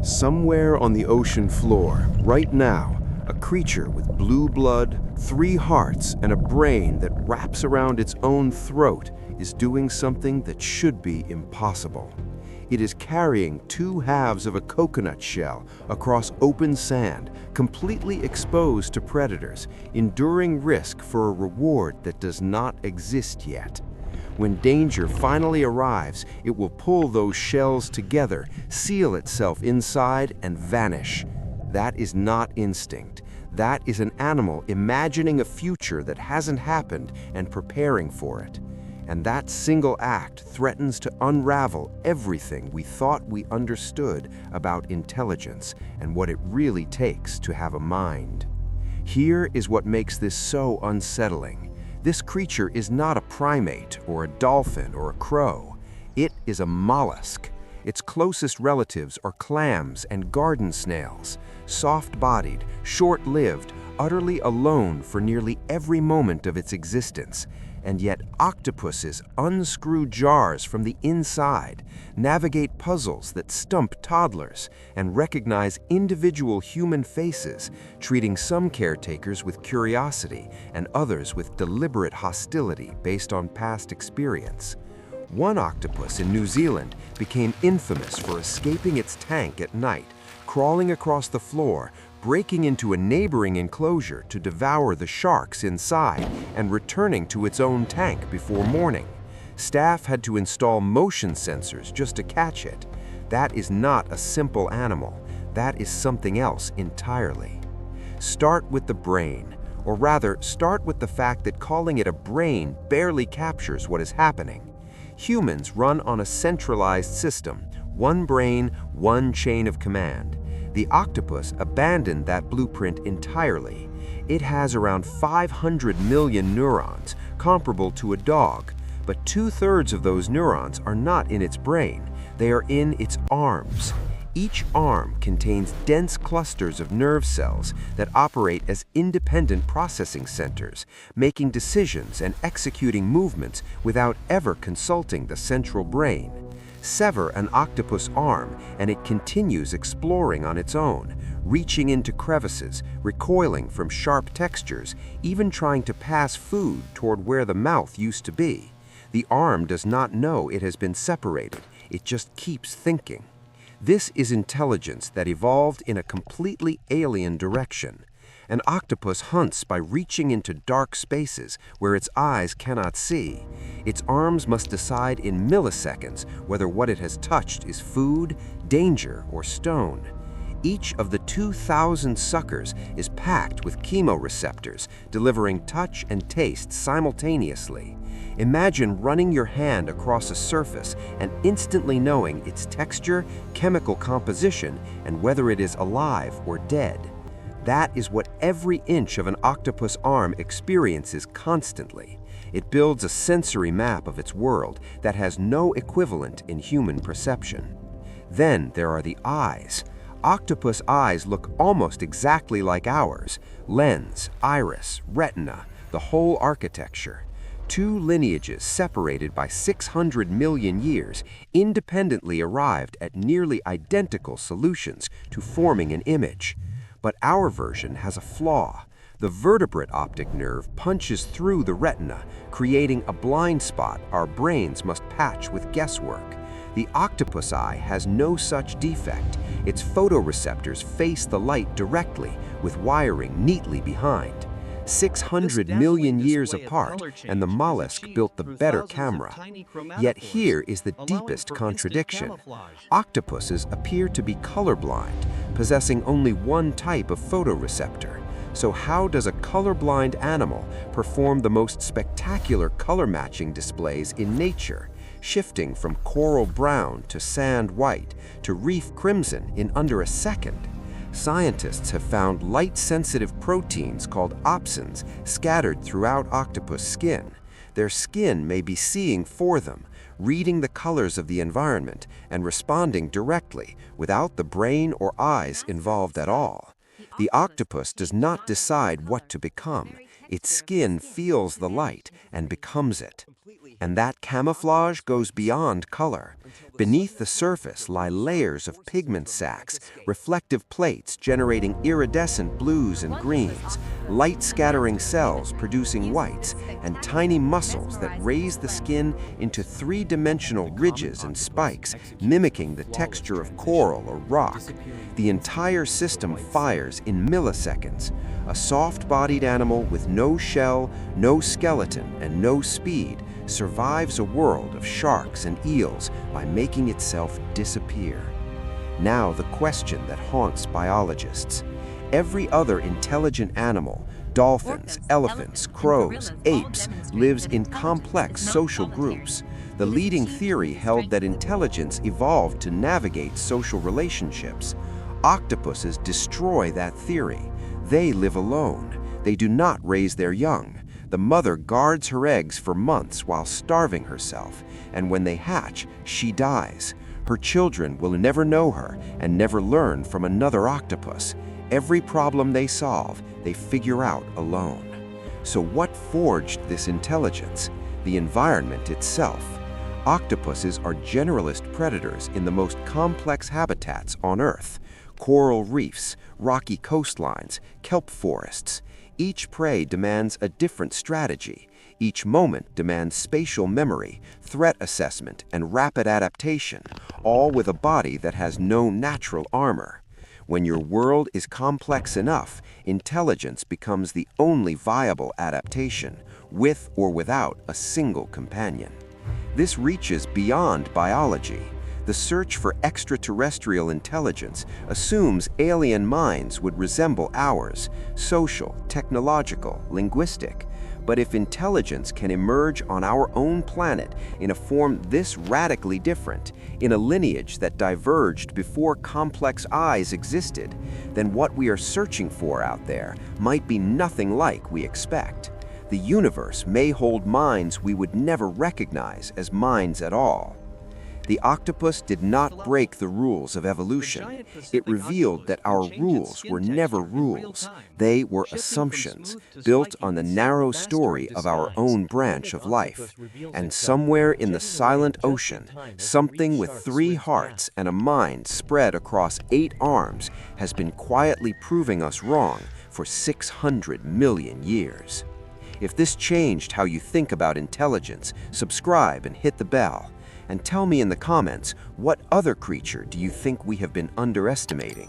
Somewhere on the ocean floor, right now, a creature with blue blood, 3 hearts, and a brain that wraps around its own throat is doing something that should be impossible. It is carrying 2 halves of a coconut shell across open sand, completely exposed to predators, enduring risk for a reward that does not exist yet. When danger finally arrives, it will pull those shells together, seal itself inside, and vanish. That is not instinct. That is an animal imagining a future that hasn't happened and preparing for it. And that single act threatens to unravel everything we thought we understood about intelligence and what it really takes to have a mind. Here is what makes this so unsettling. This creature is not a primate or a dolphin or a crow. It is a mollusk. Its closest relatives are clams and garden snails, soft-bodied, short-lived, utterly alone for nearly every moment of its existence. And yet octopuses unscrew jars from the inside, navigate puzzles that stump toddlers, and recognize individual human faces, treating some caretakers with curiosity and others with deliberate hostility based on past experience. One octopus in New Zealand became infamous for escaping its tank at night, crawling across the floor, breaking into a neighboring enclosure to devour the sharks inside, and returning to its own tank before morning. Staff had to install motion sensors just to catch it. That is not a simple animal. That is something else entirely. Start with the brain, or rather, start with the fact that calling it a brain barely captures what is happening. Humans run on a centralized system, one brain, one chain of command. The octopus abandoned that blueprint entirely. It has around 500 million neurons, comparable to a dog, but 2/3 of those neurons are not in its brain. They are in its arms. Each arm contains dense clusters of nerve cells that operate as independent processing centers, making decisions and executing movements without ever consulting the central brain. Sever an octopus arm, and it continues exploring on its own, reaching into crevices, recoiling from sharp textures, even trying to pass food toward where the mouth used to be. The arm does not know it has been separated. It just keeps thinking. This is intelligence that evolved in a completely alien direction. An octopus hunts by reaching into dark spaces where its eyes cannot see. Its arms must decide in milliseconds whether what it has touched is food, danger, or stone. Each of the 2,000 suckers is packed with chemoreceptors, delivering touch and taste simultaneously. Imagine running your hand across a surface and instantly knowing its texture, chemical composition, and whether it is alive or dead. That is what every inch of an octopus arm experiences constantly. It builds a sensory map of its world that has no equivalent in human perception. Then there are the eyes. Octopus eyes look almost exactly like ours: lens, iris, retina, the whole architecture. 2 lineages separated by 600 million years independently arrived at nearly identical solutions to forming an image. But our version has a flaw. The vertebrate optic nerve punches through the retina, creating a blind spot our brains must patch with guesswork. The octopus eye has no such defect. Its photoreceptors face the light directly, with wiring neatly behind. 600 million years apart, and the mollusk built the better camera. Yet here is the deepest contradiction. Octopuses appear to be colorblind, possessing only one type of photoreceptor. So how does a colorblind animal perform the most spectacular color matching displays in nature, shifting from coral brown to sand white to reef crimson in under a second? Scientists have found light-sensitive proteins called opsins scattered throughout octopus skin. Their skin may be seeing for them, reading the colors of the environment and responding directly without the brain or eyes involved at all. The octopus does not decide what to become. Its skin feels the light and becomes it. And that camouflage goes beyond color. Beneath the surface lie layers of pigment sacs, reflective plates generating iridescent blues and greens, light-scattering cells producing whites, and tiny muscles that raise the skin into three-dimensional ridges and spikes, mimicking the texture of coral or rock. The entire system fires in milliseconds. A soft-bodied animal with no shell, no skeleton, and no speed survives a world of sharks and eels by making itself disappear. Now the question that haunts biologists. Every other intelligent animal, dolphins, elephants, crows, apes, lives in complex social groups. The leading theory held that intelligence evolved to navigate social relationships. Octopuses destroy that theory. They live alone. They do not raise their young. The mother guards her eggs for months while starving herself, and when they hatch, she dies. Her children will never know her and never learn from another octopus. Every problem they solve, they figure out alone. So what forged this intelligence? The environment itself. Octopuses are generalist predators in the most complex habitats on Earth. Coral reefs, rocky coastlines, kelp forests. Each prey demands a different strategy. Each moment demands spatial memory, threat assessment, and rapid adaptation, all with a body that has no natural armor. When your world is complex enough, intelligence becomes the only viable adaptation, with or without a single companion. This reaches beyond biology. The search for extraterrestrial intelligence assumes alien minds would resemble ours, social, technological, linguistic. But if intelligence can emerge on our own planet in a form this radically different, in a lineage that diverged before complex eyes existed, then what we are searching for out there might be nothing like we expect. The universe may hold minds we would never recognize as minds at all. The octopus did not break the rules of evolution. It revealed that our rules were never rules. They were assumptions, built on the narrow story of our own branch of life. And somewhere in the silent ocean, something with 3 hearts and a mind spread across 8 arms has been quietly proving us wrong for 600 million years. If this changed how you think about intelligence, subscribe and hit the bell. And tell me in the comments, what other creature do you think we have been underestimating?